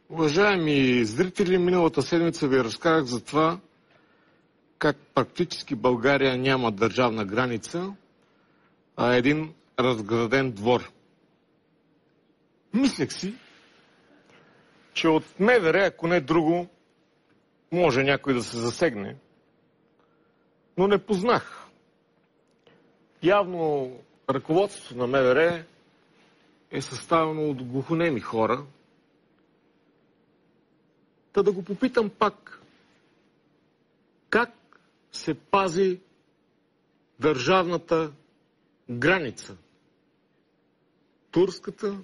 Уважаеми зрители, миналата седмица ви разказах за това, как практически България няма държавна граница, а един разграден двор. Мислех си, че от МВР, ако не друго, може някой да се засегне, но не познах. Явно ръководството на МВР е съставено от глухонеми хора. Та да го попитам пак, как се пази държавната граница? Турската,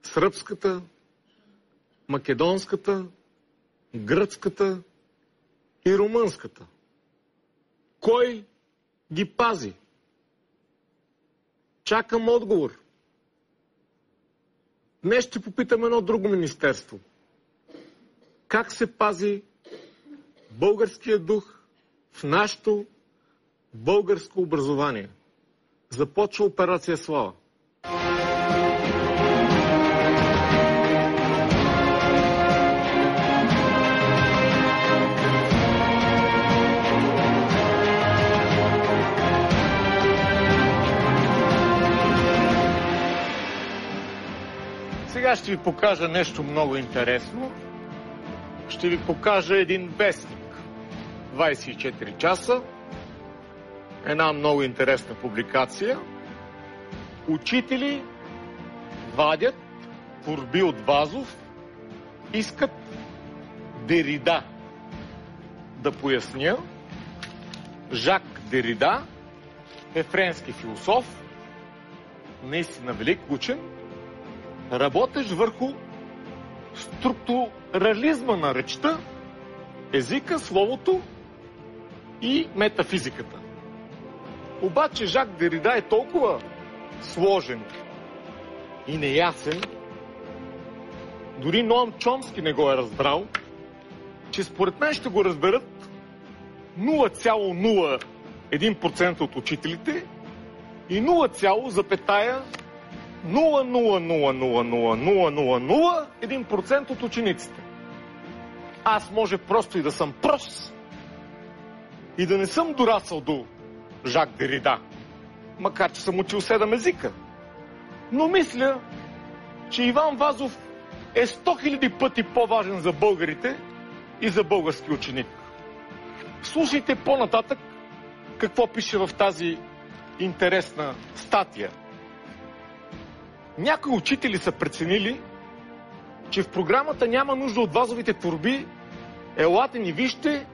сръбската, македонската, гръцката и румънската. Кой ги пази? Чакам отговор. Днес ще попитам едно друго министерство. Как се пази българския дух в нашето българско образование? Започва операция Слава. Сега ще ви покажа нещо много интересно. Ще ви покажа един вестник. 24 часа. Една много интересна публикация. Учители вадят творби от Вазов, искат Дерида. Да поясня. Жак Дерида е френски философ, наистина велик учен, работещ върху структурализма на речта, езика, словото и метафизиката. Обаче Жак Дерида е толкова сложен и неясен, дори Ноам Чомски не го е разбрал, че според мен ще го разберат 0,01% от учителите и 0,000000001% от учениците. Аз може просто и да съм прос и да не съм дорасъл до Жак Дерида, макар че съм учил 7 езика. Но мисля, че Иван Вазов е 100 000 пъти по-важен за българите и за български ученик. Слушайте по-нататък какво пише в тази интересна статия. Някои учители са преценили, че в програмата няма нужда от Вазовите творби. Елате ни вижте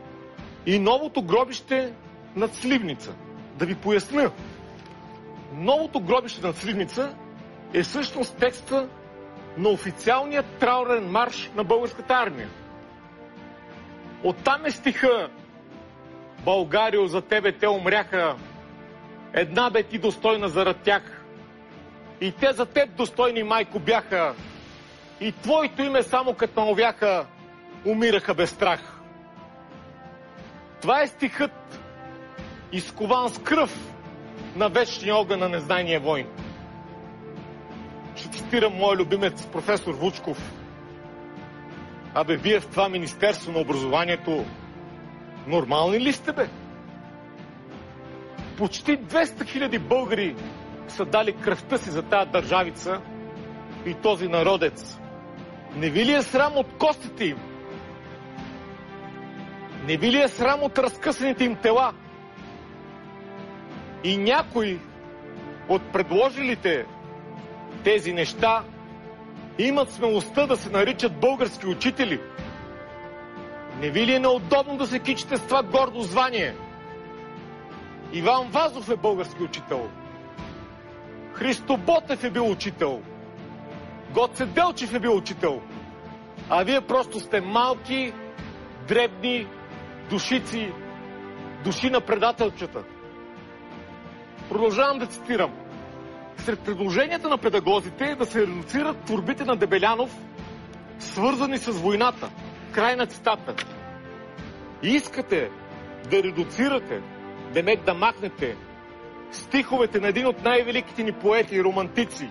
и новото гробище над Сливница. Да ви поясня. Новото гробище над Сливница е всъщност текста на официалния траурен марш на българската армия. Оттам е стиха: Българио, за тебе те умряха, една бе ти достойна зарад тях. И те за теб достойни, майко, бяха, и твоето име само като навяха, умираха без страх. Това е стихът, изкован с кръв на вечния огън на незнайния войн. Ще цитирам моя любимец професор Вучков. Абе, вие в това Министерство на образованието нормални ли сте, бе? Почти 200 000 българи са дали кръвта си за тая държавица и този народец. Не ви ли е срам от костите им? Не ви ли е срам от разкъсаните им тела? И някой от предложилите тези неща имат смелостта да се наричат български учители. Не ви ли е неудобно да се кичите с това гордо звание? Иван Вазов е български учител. Христо Ботев е бил учител. Гоце Делчев е бил учител. А вие просто сте малки, дребни душици, души на предателчета. Продължавам да цитирам. Сред предложенията на педагозите е да се редуцират творбите на Дебелянов, свързани с войната. Край на цитата. И искате да редуцирате, да махнете стиховете на един от най-великите ни поети и романтици,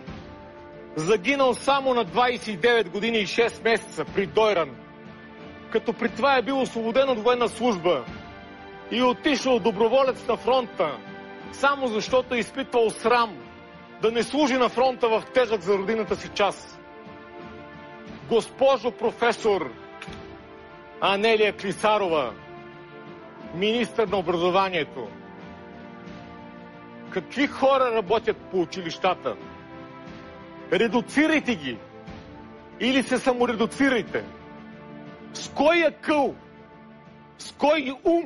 загинал само на 29 години и 6 месеца при Дойран, като при това е бил освободен от военна служба и отишъл доброволец на фронта, само защото е изпитвал срам да не служи на фронта в тежък за родината си час. Госпожо професор Анелия Клисарова, министър на образованието, какви хора работят по училищата? Редуцирайте ги или се саморедуцирайте. С кой акъл, с кой ум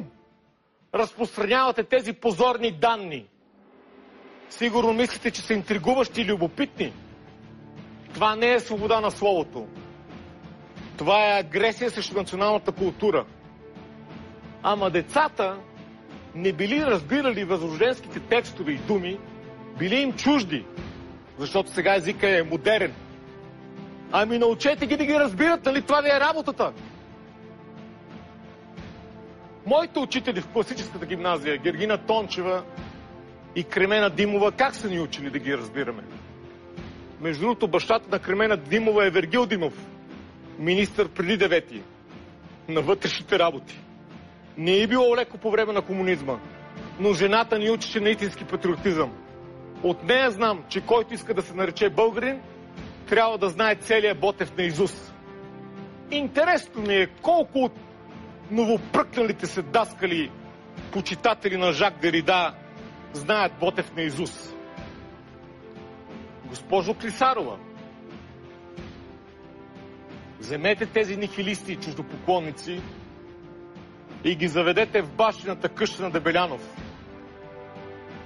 разпространявате тези позорни данни? Сигурно мислите, че са интригуващи и любопитни. Това не е свобода на словото. Това е агресия срещу националната култура. Ама децата не били разбирали възрожденските текстове и думи, били им чужди, защото сега езика е модерен. Ами научете ги да ги разбират, нали това ви е работата? Моите учители в класическата гимназия, Гергина Тончева и Кремена Димова, как са ни учили да ги разбираме? Между другото, бащата на Кремена Димова е Вергил Димов, министър преди 9-ти на вътрешните работи. Не е било леко по време на комунизма, но жената ни учеше на истински патриотизъм. От нея знам, че който иска да се нарече българин, трябва да знае целия Ботев наизуст. Интересно ми е колко от новопръкналите се даскали почитатели на Жак Дерида знаят Ботев наизуст. Госпожо Клисарова, вземете тези нихилисти и чуждопоклонници и ги заведете в бащината къща на Дебелянов.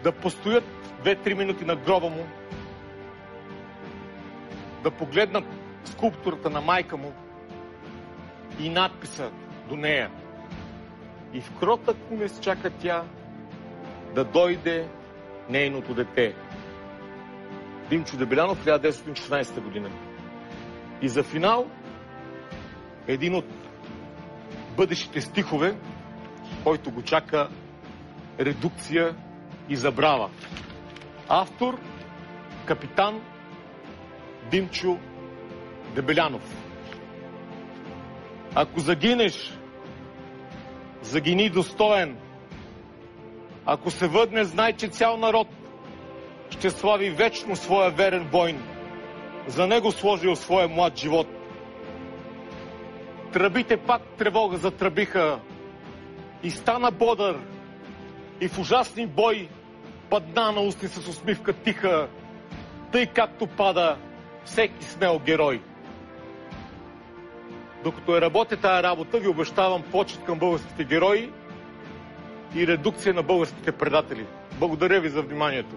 Да постоят 2-3 минути на гроба му, да погледнат скулптурата на майка му и надписа до нея. И в кротък умес чака тя да дойде нейното дете. Димчо Дебелянов, 1916 година. И за финал един от бъдещите стихове, който го чака редукция и забрава. Автор капитан Димчо Дебелянов. Ако загинеш, загини достоен. Ако се върне, знай, че цял народ ще слави вечно своя верен войн. За него сложил своя млад живот. Тръбите пак тревога затръбиха и стана бодър, и в ужасни бой падна на устни с усмивка тиха, тъй както пада всеки смел герой. Докато я работя тая работа, ви обещавам почет към българските герои и редукция на българските предатели. Благодаря ви за вниманието.